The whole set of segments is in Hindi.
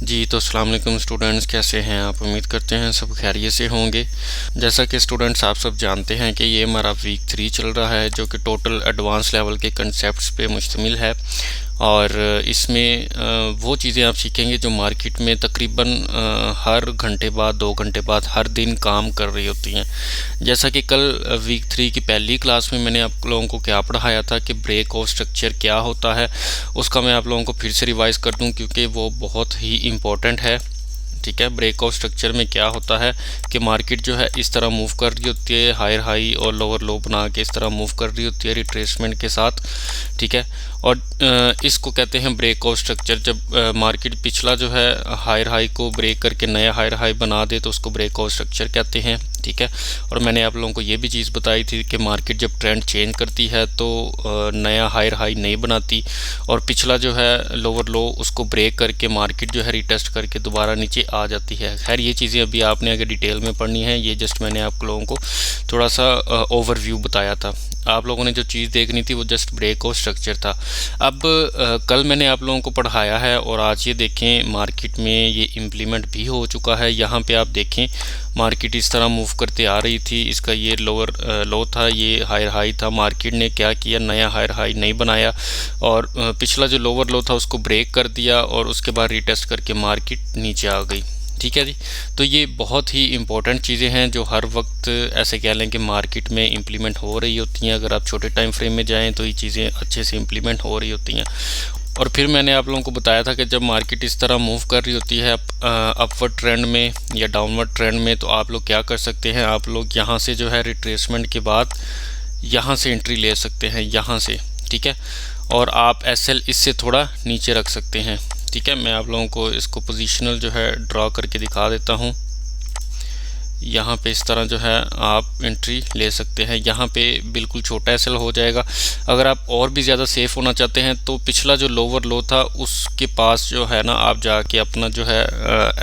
जी तो अस्सलाम वालेकुम स्टूडेंट्स, कैसे हैं आप? उम्मीद करते हैं सब खैरियत से होंगे। जैसा कि स्टूडेंट्स आप सब जानते हैं कि ये हमारा वीक 3 चल रहा है, जो कि टोटल एडवांस लेवल के कंसेप्ट्स पे मुश्तमिल है। और इसमें वो चीज़ें आप सीखेंगे जो मार्केट में तकरीबन हर घंटे बाद 2 घंटे बाद हर दिन काम कर रही होती हैं। जैसा कि कल वीक 3 की पहली क्लास में मैंने आप लोगों को क्या पढ़ाया था कि ब्रेक ऑफ स्ट्रक्चर क्या होता है, उसका मैं आप लोगों को फिर से रिवाइज़ कर दूं क्योंकि वो बहुत ही इम्पोर्टेंट है। ठीक है, ब्रेक ऑफ स्ट्रक्चर में क्या होता है कि मार्केट जो है इस तरह मूव कर रही होती है, हायर हाई और लोअर लो बना के इस तरह मूव कर रही होती है रिट्रेसमेंट के साथ। ठीक है, और इसको कहते हैं ब्रेक ऑफ स्ट्रक्चर। जब मार्केट पिछला जो है हायर हाई को ब्रेक करके नया हायर हाई बना दे तो उसको ब्रेक ऑफ स्ट्रक्चर कहते हैं। ठीक है, और मैंने आप लोगों को ये भी चीज़ बताई थी कि मार्केट जब ट्रेंड चेंज करती है तो नया हायर हाई नहीं बनाती और पिछला जो है लोअर लो उसको ब्रेक करके मार्केट जो है रिटेस्ट करके दोबारा नीचे आ जाती है। खैर ये चीज़ें अभी आपने अगर डिटेल में पढ़नी है, ये जस्ट मैंने आप लोगों को थोड़ा सा ओवरव्यू बताया था। आप लोगों ने जो चीज़ देखनी थी वो जस्ट ब्रेक ऑफ स्ट्रक्चर था। अब कल मैंने आप लोगों को पढ़ाया है और आज ये देखें मार्केट में ये इम्प्लीमेंट भी हो चुका है। यहाँ पे आप देखें मार्केट इस तरह मूव करते आ रही थी, इसका ये लोअर लो था, ये हायर हाई था। मार्केट ने क्या किया, नया हायर हाई नहीं बनाया और पिछला जो लोअर लो था उसको ब्रेक कर दिया और उसके बाद रिटेस्ट करके मार्केट नीचे आ गई। ठीक है जी, तो ये बहुत ही इम्पोर्टेंट चीज़ें हैं जो हर वक्त ऐसे कह लें कि मार्केट में इम्प्लीमेंट हो रही होती हैं। अगर आप छोटे टाइम फ्रेम में जाएं तो ये चीज़ें अच्छे से इम्प्लीमेंट हो रही होती हैं। और फिर मैंने आप लोगों को बताया था कि जब मार्केट इस तरह मूव कर रही होती है अपवर्ड ट्रेंड में या डाउनवर्ड ट्रेंड में, तो आप लोग क्या कर सकते हैं, आप लोग यहाँ से जो है रिट्रेसमेंट के बाद यहाँ से एंट्री ले सकते हैं, यहाँ से। ठीक है, और आप एसएल इससे थोड़ा नीचे रख सकते हैं। ठीक है, मैं आप लोगों को इसको पोजीशनल जो है ड्रॉ करके दिखा देता हूँ। यहाँ पे इस तरह जो है आप एंट्री ले सकते हैं। यहाँ पे बिल्कुल छोटा एसएल हो जाएगा। अगर आप और भी ज़्यादा सेफ होना चाहते हैं तो पिछला जो लोअर लो था उसके पास जो है ना आप जाके अपना जो है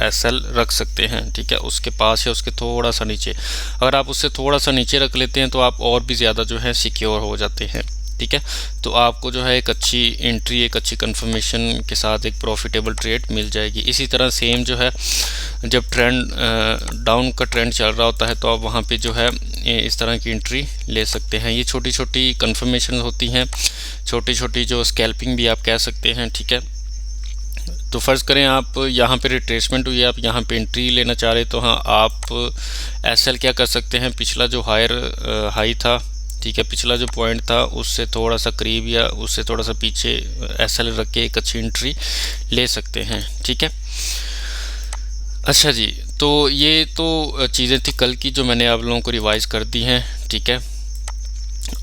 एसएल रख सकते हैं। ठीक है, उसके पास या उसके थोड़ा सा नीचे। अगर आप उससे थोड़ा सा नीचे रख लेते हैं तो आप और भी ज़्यादा जो है सिक्योर हो जाते हैं। ठीक है, तो आपको जो है एक अच्छी एंट्री, एक अच्छी कंफर्मेशन के साथ एक प्रॉफिटेबल ट्रेड मिल जाएगी। इसी तरह सेम जो है जब ट्रेंड डाउन का ट्रेंड चल रहा होता है तो आप वहाँ पे जो है इस तरह की एंट्री ले सकते हैं। ये छोटी छोटी कंफर्मेशन होती हैं, छोटी छोटी जो स्कैल्पिंग भी आप कह सकते हैं। ठीक है, तो फ़र्ज़ करें आप यहाँ पे रिट्रेसमेंट हुई है, आप यहाँ पे एंट्री लेना चाह रहे तो हाँ आप एसएल क्या कर सकते हैं, पिछला जो हायर हाई था, ठीक है, पिछला जो पॉइंट था उससे थोड़ा सा करीब या उससे थोड़ा सा पीछे एसएल रख के एक अच्छी एंट्री ले सकते हैं। ठीक है, अच्छा जी, तो ये तो चीज़ें थी कल की जो मैंने आप लोगों को रिवाइज़ कर दी हैं। ठीक है,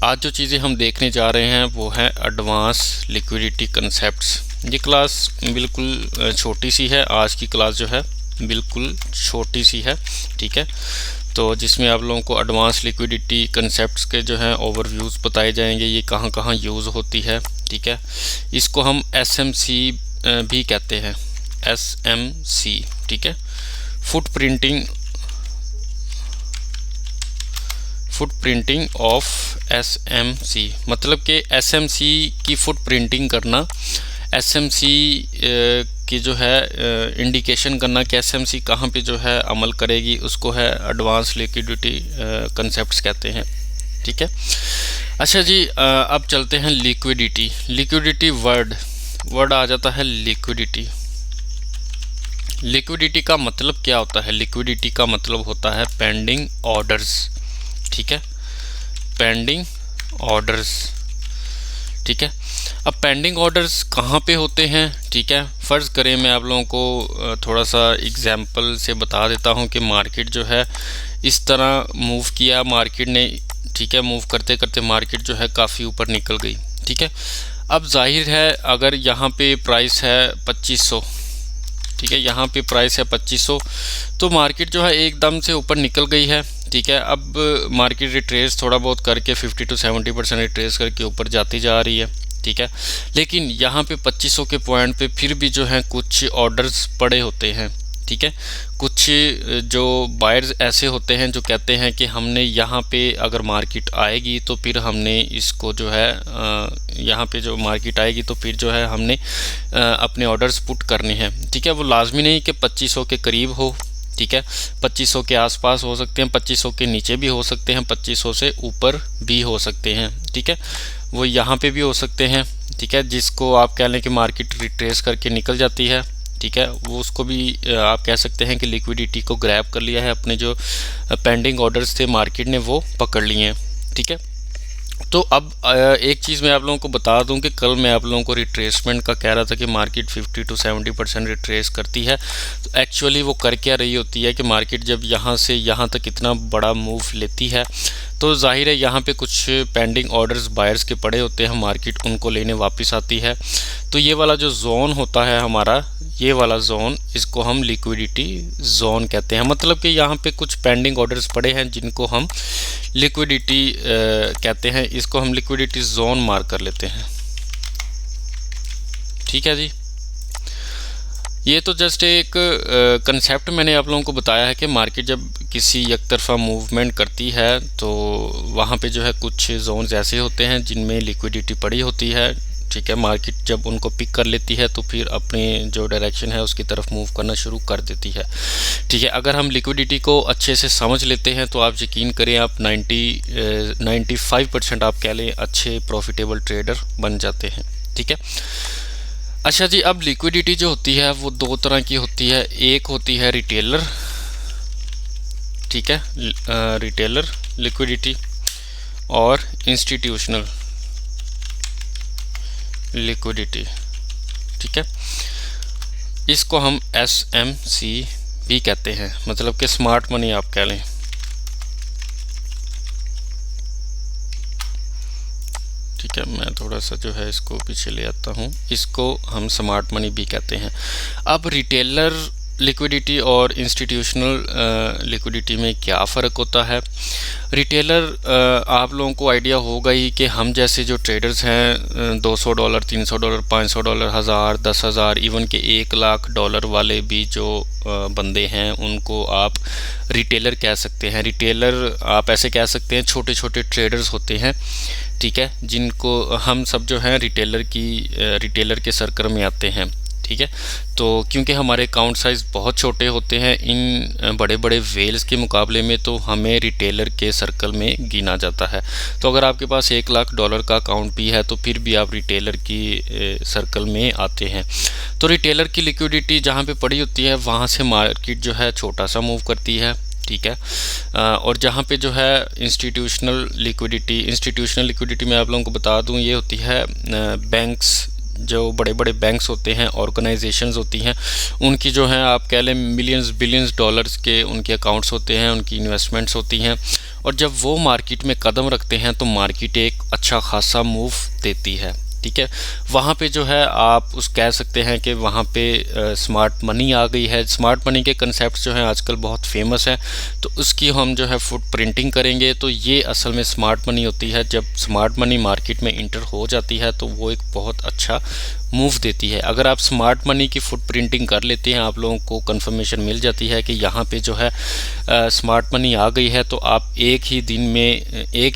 आज जो चीज़ें हम देखने जा रहे हैं वो है एडवांस लिक्विडिटी कंसेप्ट्स। ये क्लास बिल्कुल छोटी सी है, आज की क्लास जो है बिल्कुल छोटी सी है। ठीक है, तो जिसमें आप लोगों को एडवांस लिक्विडिटी कंसेप्ट्स के जो हैं ओवरव्यूज़ बताए जाएंगे, ये कहाँ कहाँ यूज़ होती है। ठीक है, इसको हम एसएमसी भी कहते हैं, एसएमसी। ठीक है, फुट प्रिंटिंग ऑफ एसएमसी, मतलब कि एसएमसी की फुट प्रिंटिंग करना, एसएमसी की जो है इंडिकेशन करना कि एसएमसी कहाँ पे जो है अमल करेगी, उसको है एडवांस लिक्विडिटी कंसेप्ट्स कहते हैं। ठीक है, अच्छा जी, अब चलते हैं लिक्विडिटी। लिक्विडिटी वर्ड आ जाता है लिक्विडिटी। लिक्विडिटी का मतलब क्या होता है? लिक्विडिटी का मतलब होता है पेंडिंग ऑर्डर्स। ठीक है, पेंडिंग ऑर्डर्स। ठीक है, अब पेंडिंग ऑर्डर्स कहाँ पे होते हैं? ठीक है, फ़र्ज़ करें मैं आप लोगों को थोड़ा सा एग्जांपल से बता देता हूँ कि मार्केट जो है इस तरह मूव किया मार्केट ने। ठीक है, मूव करते करते मार्केट जो है काफ़ी ऊपर निकल गई। ठीक है, अब जाहिर है अगर यहाँ पे प्राइस है 2500, ठीक है, यहाँ पे प्राइस है 2500, तो मार्केट जो है एकदम से ऊपर निकल गई है। ठीक है, अब मार्केट रिट्रेस थोड़ा बहुत करके 50 to 70% रिट्रेस करके ऊपर जाती जा रही है। ठीक है, लेकिन यहाँ पे 2500 के पॉइंट पे फिर भी जो है कुछ ऑर्डर्स पड़े होते हैं। ठीक है। कुछ जो बायर्स ऐसे होते हैं जो कहते हैं कि हमने यहाँ पे अगर मार्केट आएगी तो फिर हमने इसको जो है यहाँ पे जो मार्केट आएगी तो फिर जो है हमने अपने ऑर्डर्स पुट करने हैं। ठीक है, वो लाजमी नहीं कि 2500 के करीब हो। ठीक है, 2500 के आसपास हो सकते हैं, 2500 के नीचे भी हो सकते हैं, 2500 से ऊपर भी हो सकते हैं। ठीक है, वो यहाँ पे भी हो सकते हैं। ठीक है, जिसको आप कह लें कि मार्केट रिट्रेस करके निकल जाती है। ठीक है, वो उसको भी आप कह सकते हैं कि लिक्विडिटी को ग्रैब कर लिया है, अपने जो पेंडिंग ऑर्डर्स थे मार्केट ने वो पकड़ लिए हैं। ठीक है, तो अब एक चीज़ मैं आप लोगों को बता दूं कि कल मैं आप लोगों को रिट्रेसमेंट का कह रहा था कि मार्केट 50 to 70% रिट्रेस करती है। तो एक्चुअली वो कर क्या रही होती है कि मार्केट जब यहाँ से यहाँ तक इतना बड़ा मूव लेती है तो जाहिर है यहाँ पे कुछ पेंडिंग ऑर्डर्स बायर्स के पड़े होते हैं, मार्केट उनको लेने वापस आती है। तो ये वाला जो जोन होता है हमारा, ये वाला जोन, इसको हम लिक्विडिटी जोन कहते हैं। मतलब कि यहाँ पे कुछ पेंडिंग ऑर्डर्स पड़े हैं जिनको हम लिक्विडिटी कहते हैं, इसको हम लिक्विडिटी जोन मार्क कर लेते हैं। ठीक है जी, ये तो जस्ट एक कंसेप्ट मैंने आप लोगों को बताया है कि मार्केट जब किसी एक तरफा मूवमेंट करती है तो वहाँ पे जो है कुछ जोन्स ऐसे होते हैं जिनमें लिक्विडिटी पड़ी होती है। ठीक है, मार्केट जब उनको पिक कर लेती है तो फिर अपनी जो डायरेक्शन है उसकी तरफ मूव करना शुरू कर देती है। ठीक है, अगर हम लिक्विडिटी को अच्छे से समझ लेते हैं तो आप यकीन करें आप 95% आप कह लें अच्छे प्रॉफिटेबल ट्रेडर बन जाते हैं। ठीक है, अच्छा जी, अब लिक्विडिटी जो होती है वो दो तरह की होती है। एक होती है रिटेलर, ठीक है, रिटेलर लिक्विडिटी, और इंस्टीट्यूशनल लिक्विडिटी। ठीक है, इसको हम SMC भी कहते हैं, मतलब कि स्मार्ट मनी आप कह लें। ठीक है, मैं थोड़ा सा जो है इसको पीछे ले आता हूँ, इसको हम स्मार्ट मनी भी कहते हैं। अब रिटेलर लिक्विडिटी और इंस्टीट्यूशनल लिक्विडिटी में क्या फ़र्क होता है? रिटेलर आप लोगों को आइडिया होगा ही कि हम जैसे जो ट्रेडर्स हैं $200, $300, $500, 1000, 10,000, इवन के $1,00,000 वाले भी जो बंदे हैं उनको आप रिटेलर कह सकते हैं। रिटेलर आप ऐसे कह सकते हैं, छोटे छोटे ट्रेडर्स होते हैं। ठीक है, जिनको हम सब जो हैं रिटेलर के सर्कल में आते हैं। ठीक है, तो क्योंकि हमारे अकाउंट साइज़ बहुत छोटे होते हैं इन बड़े बड़े वेल्स के मुकाबले में, तो हमें रिटेलर के सर्कल में गिना जाता है। तो अगर आपके पास $1,00,000 का अकाउंट भी है तो फिर भी आप रिटेलर की सर्कल में आते हैं। तो रिटेलर की लिक्विडिटी जहाँ पे पड़ी होती है वहाँ से मार्केट जो है छोटा सा मूव करती है। ठीक है, और जहाँ पे जो है इंस्टीट्यूशनल लिक्विडिटी में आप लोगों को बता दूँ, ये होती है बैंक्स, जो बड़े बड़े बैंक्स होते हैं, ऑर्गेनाइजेशंस होती हैं, उनकी जो है आप कह लें मिलियंस बिलियंस डॉलर्स के उनके अकाउंट्स होते हैं, उनकी इन्वेस्टमेंट्स होती हैं, और जब वो मार्केट में कदम रखते हैं तो मार्केट एक अच्छा खासा मूव देती है। ठीक है, वहाँ पे जो है आप उस कह सकते हैं कि वहाँ पे स्मार्ट मनी आ गई है। स्मार्ट मनी के कंसेप्ट जो हैं आजकल बहुत फेमस हैं, तो उसकी हम जो है फुट प्रिंटिंग करेंगे। तो ये असल में स्मार्ट मनी होती है। जब स्मार्ट मनी मार्केट में इंटर हो जाती है तो वो एक बहुत अच्छा मूव देती है। अगर आप स्मार्ट मनी की फुट प्रिंटिंग कर लेते हैं, आप लोगों को कंफर्मेशन मिल जाती है कि यहाँ पे जो है स्मार्ट मनी आ गई है, तो आप एक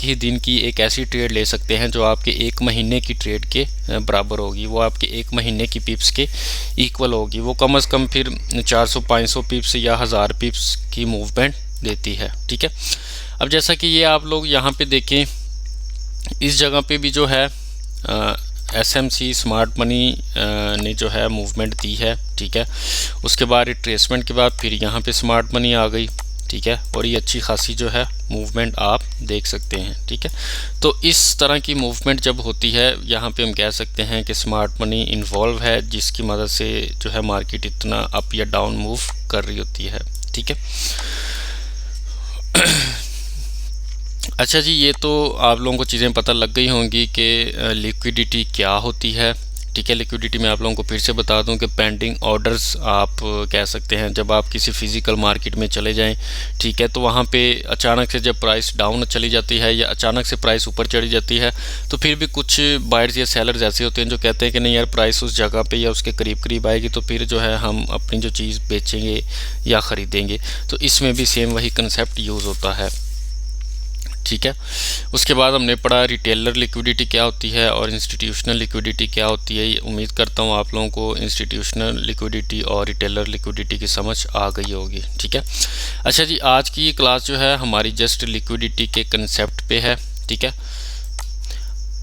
ही दिन की एक ऐसी ट्रेड ले सकते हैं जो आपके 1 महीने की ट्रेड के बराबर होगी। वो आपके 1 महीने की पिप्स के इक्वल होगी। वो कम से कम फिर 400-500 पिप्स या 1000 पिप्स की मूवमेंट देती है। ठीक है, अब जैसा कि ये आप लोग यहाँ पे देखें, इस जगह पे भी जो है SMC स्मार्ट मनी ने जो है मूवमेंट दी है। ठीक है, उसके बाद रिट्रेसमेंट के बाद फिर यहाँ पे स्मार्ट मनी आ गई। ठीक है, और ये अच्छी खासी जो है मूवमेंट आप देख सकते हैं। ठीक है, तो इस तरह की मूवमेंट जब होती है, यहाँ पे हम कह सकते हैं कि स्मार्ट मनी इन्वॉल्व है, जिसकी मदद से जो है मार्केट इतना अप या डाउन मूव कर रही होती है। ठीक है, अच्छा जी, ये तो आप लोगों को चीज़ें पता लग गई होंगी कि लिक्विडिटी क्या होती है। ठीक है। लिक्विडिटी में आप लोगों को फिर से बता दूं कि पेंडिंग ऑर्डर्स आप कह सकते हैं। जब आप किसी फिजिकल मार्केट में चले जाएं, ठीक है, तो वहाँ पे अचानक से जब प्राइस डाउन चली जाती है या अचानक से प्राइस ऊपर चढ़ी जाती है, तो फिर भी कुछ बायर्स या सेलर्स ऐसे होते हैं जो कहते हैं कि नहीं यार, प्राइस उस जगह पे या उसके करीब करीब आएगी तो फिर जो है हम अपनी जो चीज़ बेचेंगे या ख़रीदेंगे। तो इसमें भी सेम वही कंसेप्ट यूज़ होता है, ठीक है। उसके बाद हमने पढ़ा रिटेलर लिक्विडिटी क्या होती है और इंस्टीट्यूशनल लिक्विडिटी क्या होती है। उम्मीद करता हूँ आप लोगों को इंस्टीट्यूशनल लिक्विडिटी और रिटेलर लिक्विडिटी की समझ आ गई होगी, ठीक है। अच्छा जी, आज की ये क्लास जो है हमारी जस्ट लिक्विडिटी के कंसेप्ट पे है, ठीक है।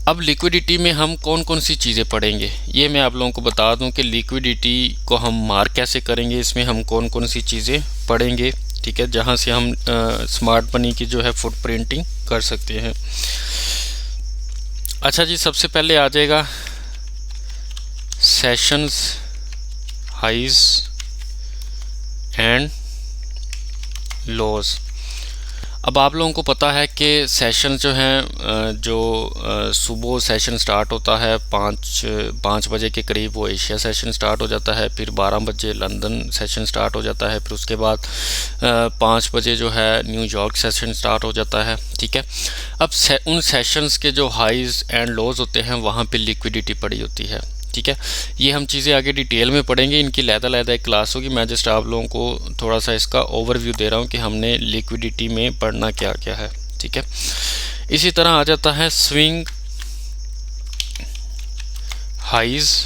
अब लिक्विडिटी में हम कौन कौन सी चीज़ें पढ़ेंगे ये मैं आप लोगों को बता दूं कि लिक्विडिटी को हम मार्क कैसे करेंगे, इसमें हम कौन कौन सी चीज़ें पढ़ेंगे, ठीक है, जहां से हम स्मार्ट मनी की जो है फुटप्रिंटिंग कर सकते हैं। अच्छा जी, सबसे पहले आ जाएगा सेशंस हाइज एंड लॉस। अब आप लोगों को पता है कि सेशन जो हैं जो सुबह सेशन स्टार्ट होता है 5 बजे के करीब, वो एशिया सेशन स्टार्ट हो जाता है। फिर 12 बजे लंदन सेशन स्टार्ट हो जाता है। फिर उसके बाद 5 बजे जो है न्यूयॉर्क सेशन स्टार्ट हो जाता है, ठीक है। अब उन सेशंस के जो हाइज एंड लोज होते हैं वहाँ पे लिक्विडिटी पड़ी होती है, ठीक है। ये हम चीज़ें आगे डिटेल में पढ़ेंगे, इनकी लहदा एक क्लास होगी। मैं जस्ट आप लोगों को थोड़ा सा इसका ओवरव्यू दे रहा हूँ कि हमने लिक्विडिटी में पढ़ना क्या क्या है, ठीक है। इसी तरह आ जाता है स्विंग हाइज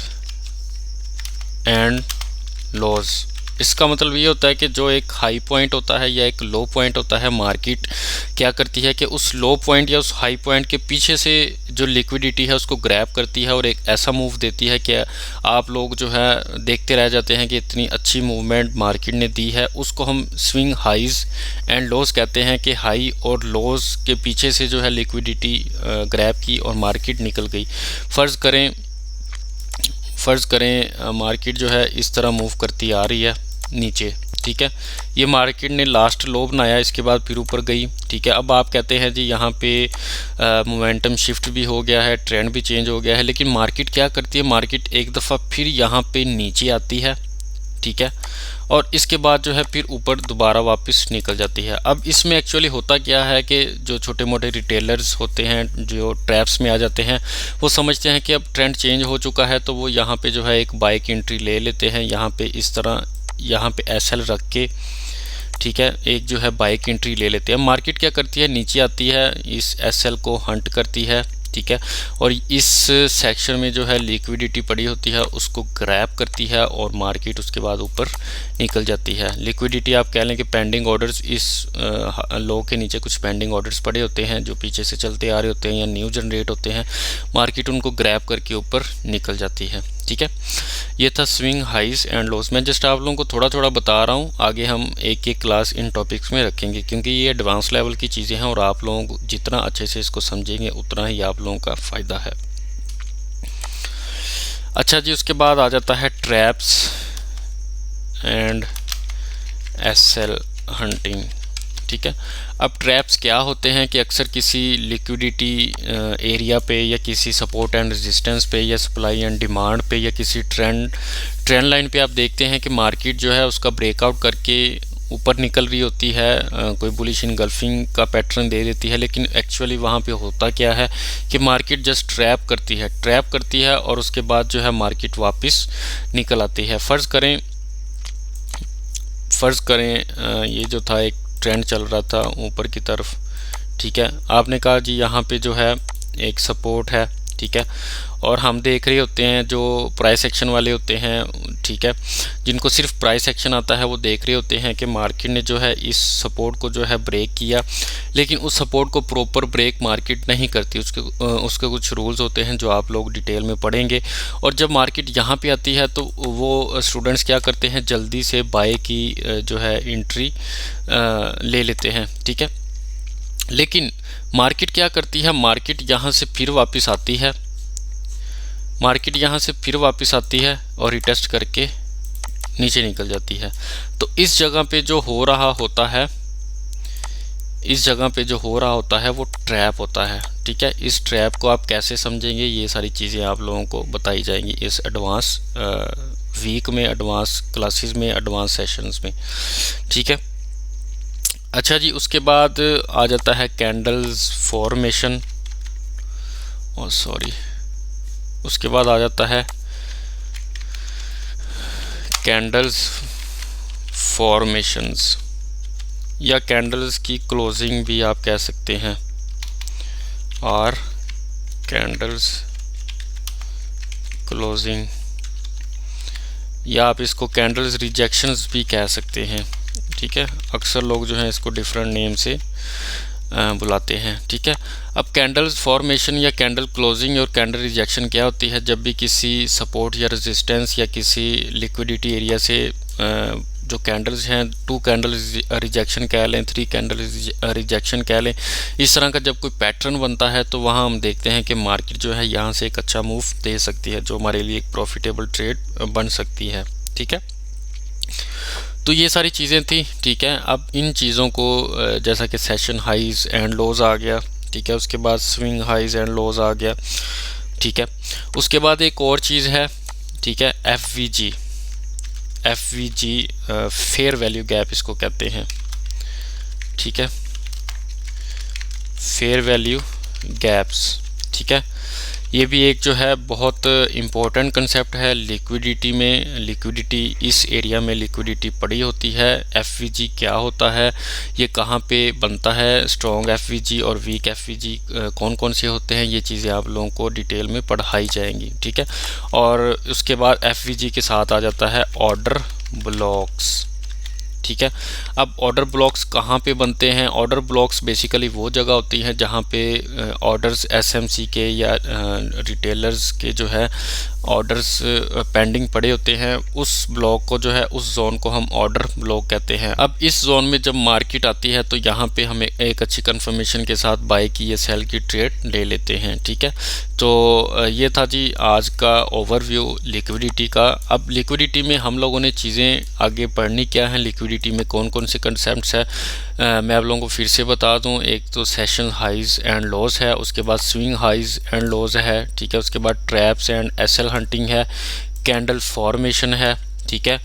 एंड लॉज। इसका मतलब ये होता है कि जो एक हाई पॉइंट होता है या एक लो पॉइंट होता है, मार्केट क्या करती है कि उस लो पॉइंट या उस हाई पॉइंट के पीछे से जो लिक्विडिटी है उसको ग्रैब करती है और एक ऐसा मूव देती है कि आप लोग जो है देखते रह जाते हैं कि इतनी अच्छी मूवमेंट मार्केट ने दी है। उसको हम स्विंग हाइज एंड लॉज कहते हैं कि हाई और लॉज के पीछे से जो है लिक्विडिटी ग्रैब की और मार्केट निकल गई। फ़र्ज़ करें मार्केट जो है इस तरह मूव करती आ रही है नीचे, ठीक है। ये मार्केट ने लास्ट लो बनाया, इसके बाद फिर ऊपर गई, ठीक है। अब आप कहते हैं जी यहाँ पे मोमेंटम शिफ्ट भी हो गया है, ट्रेंड भी चेंज हो गया है, लेकिन मार्केट क्या करती है, मार्केट एक दफ़ा फिर यहाँ पे नीचे आती है, ठीक है, और इसके बाद जो है फिर ऊपर दोबारा वापस निकल जाती है। अब इसमें एक्चुअली होता क्या है कि जो छोटे मोटे रिटेलर्स होते हैं जो ट्रैप्स में आ जाते हैं, वो समझते हैं कि अब ट्रेंड चेंज हो चुका है, तो वो यहाँ पे जो है एक बाय की एंट्री ले लेते हैं। यहाँ पे इस तरह यहाँ पे एसएल रख के, ठीक है, एक जो है बाय की एंट्री ले लेते हैं। मार्केट क्या करती है, नीचे आती है, इस एसएल को हंट करती है, ठीक है, और इस सेक्शन में जो है लिक्विडिटी पड़ी होती है उसको ग्रैब करती है और मार्केट उसके बाद ऊपर निकल जाती है। लिक्विडिटी आप कह लें कि पेंडिंग ऑर्डर्स, इस लो के नीचे कुछ पेंडिंग ऑर्डर्स पड़े होते हैं जो पीछे से चलते आ रहे होते हैं या न्यू जनरेट होते हैं, मार्केट उनको ग्रैब करके ऊपर निकल जाती है, ठीक है। ये था स्विंग हाइज एंड लोस। मैं जस्ट आप लोगों को थोड़ा थोड़ा बता रहा हूँ, आगे हम एक एक क्लास इन टॉपिक्स में रखेंगे क्योंकि ये एडवांस लेवल की चीज़ें हैं और आप लोगों को जितना अच्छे से इसको समझेंगे उतना ही आप लोगों का फ़ायदा है। अच्छा जी, उसके बाद आ जाता है ट्रैप्स एंड एसएल हंटिंग, ठीक है। अब ट्रैप्स क्या होते हैं कि अक्सर किसी लिक्विडिटी एरिया पे या किसी सपोर्ट एंड रेजिस्टेंस पे या सप्लाई एंड डिमांड पे या किसी ट्रेंड लाइन पे आप देखते हैं कि मार्केट जो है उसका ब्रेकआउट करके ऊपर निकल रही होती है, कोई बुलिश इनगल्फिंग का पैटर्न दे देती है, लेकिन एक्चुअली वहाँ पे होता क्या है कि मार्केट जस्ट ट्रैप करती है और उसके बाद जो है मार्केट वापस निकल आती है। फ़र्ज़ करें ये जो था एक ट्रेंड चल रहा था ऊपर की तरफ, ठीक है, आपने कहा जी यहाँ पे जो है एक सपोर्ट है, ठीक है, और हम देख रहे होते हैं जो प्राइस एक्शन वाले होते हैं, ठीक है, जिनको सिर्फ प्राइस एक्शन आता है, वो देख रहे होते हैं कि मार्केट ने जो है इस सपोर्ट को जो है ब्रेक किया, लेकिन उस सपोर्ट को प्रॉपर ब्रेक मार्केट नहीं करती। उसके कुछ रूल्स होते हैं जो आप लोग डिटेल में पढ़ेंगे। और जब मार्केट यहाँ पे आती है तो वो स्टूडेंट्स क्या करते हैं, जल्दी से बाय की जो है एंट्री ले लेते हैं, ठीक है। लेकिन मार्केट क्या करती है, मार्केट यहाँ से फिर वापस आती है और रिटेस्ट करके नीचे निकल जाती है। तो इस जगह पे जो हो रहा होता है वो ट्रैप होता है, ठीक है। इस ट्रैप को आप कैसे समझेंगे, ये सारी चीज़ें आप लोगों को बताई जाएंगी इस एडवांस वीक में, एडवांस क्लासेस में, एडवांस सेशंस में, ठीक है। अच्छा जी, उसके बाद आ जाता है कैंडल्स फॉर्मेशन, और सॉरी, उसके बाद आ जाता है कैंडल्स फॉर्मेशंस, या कैंडल्स की क्लोजिंग भी आप कह सकते हैं, और कैंडल्स क्लोजिंग, या आप इसको कैंडल्स रिजेक्शंस भी कह सकते हैं, ठीक है। अक्सर लोग जो हैं इसको डिफरेंट नेम से बुलाते हैं, ठीक है। अब कैंडल्स फॉर्मेशन या कैंडल क्लोजिंग और कैंडल रिजेक्शन क्या होती है? जब भी किसी सपोर्ट या रेजिस्टेंस या किसी लिक्विडिटी एरिया से जो कैंडल्स हैं, 2 कैंडल रिजेक्शन कह लें, 3 कैंडल रिजेक्शन कह लें, इस तरह का जब कोई पैटर्न बनता है तो वहाँ हम देखते हैं कि मार्केट जो है यहाँ से एक अच्छा मूव दे सकती है, जो हमारे लिए एक प्रॉफिटेबल ट्रेड बन सकती है, ठीक है। तो ये सारी चीज़ें थी, ठीक है। अब इन चीज़ों को जैसा कि सेशन हाइज एंड लोज आ गया, ठीक है, उसके बाद स्विंग हाइज एंड लोज आ गया, ठीक है। उसके बाद एक और चीज़ है, ठीक है, एफवीजी फेयर वैल्यू गैप इसको कहते हैं, ठीक है, फेयर वैल्यू गैप्स, ठीक है। ये भी एक जो है बहुत इम्पोर्टेंट कंसेप्ट है लिक्विडिटी में। लिक्विडिटी, इस एरिया में लिक्विडिटी पड़ी होती है। एफवीजी क्या होता है, ये कहाँ पे बनता है, स्ट्रॉन्ग एफवीजी और वीक एफवीजी कौन कौन से होते हैं, ये चीज़ें आप लोगों को डिटेल में पढ़ाई जाएंगी, ठीक है। और उसके बाद एफवीजी के साथ आ जाता है ऑर्डर ब्लॉक्स, ठीक है। अब ऑर्डर ब्लॉक्स कहाँ पे बनते हैं? ऑर्डर ब्लॉक्स बेसिकली वो जगह होती है जहाँ पे ऑर्डर्स एसएमसी के या रिटेलर्स के जो है ऑर्डर्स पेंडिंग पड़े होते हैं, उस ब्लॉक को जो है, उस जोन को हम ऑर्डर ब्लॉक कहते हैं। अब इस जोन में जब मार्केट आती है तो यहाँ पे हमें एक अच्छी कंफर्मेशन के साथ बाय की या सेल की ट्रेड ले लेते हैं, ठीक है। तो ये था जी आज का ओवरव्यू लिक्विडिटी का। अब लिक्विडिटी में हम लोगों ने चीज़ें आगे पढ़नी क्या है, लिक्विडिटी में कौन कौन से कंसेप्ट्स है, मैं आप लोगों को फिर से बता दूं। एक तो सेशन हाइज एंड लॉज है, उसके बाद स्विंग हाइज एंड लॉज है, ठीक है, उसके बाद ट्रैप्स एंड एसएल हंटिंग है, कैंडल फॉर्मेशन है, ठीक है,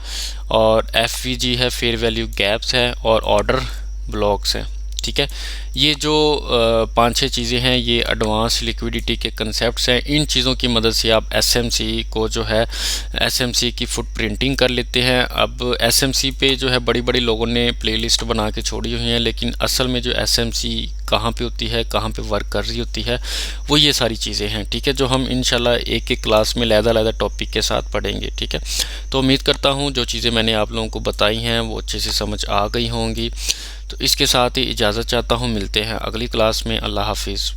और एफवीजी है, फेयर वैल्यू गैप्स है, और ऑर्डर ब्लॉक्स है, ठीक है। ये जो 5-6 चीज़ें हैं ये एडवांस लिक्विडिटी के कंसेप्ट्स हैं। इन चीज़ों की मदद से आप एसएमसी को जो है, एसएमसी की फुट प्रिंटिंग कर लेते हैं। अब एसएमसी पे जो है बड़ी बड़ी लोगों ने प्लेलिस्ट बना के छोड़ी हुई हैं, लेकिन असल में जो एसएमसी कहाँ पे होती है, कहाँ पे वर्क कर रही होती है, वो ये सारी चीज़ें हैं, ठीक है, जो हम इंशाल्लाह एक एक क्लास में लहदा टॉपिक के साथ पढ़ेंगे, ठीक है। तो उम्मीद करता हूँ जो चीज़ें मैंने आप लोगों को बताई हैं वो अच्छे से समझ आ गई होंगी। तो इसके साथ ही इजाज़त चाहता हूँ, मिलते हैं अगली क्लास में। अल्लाह हाफिज़।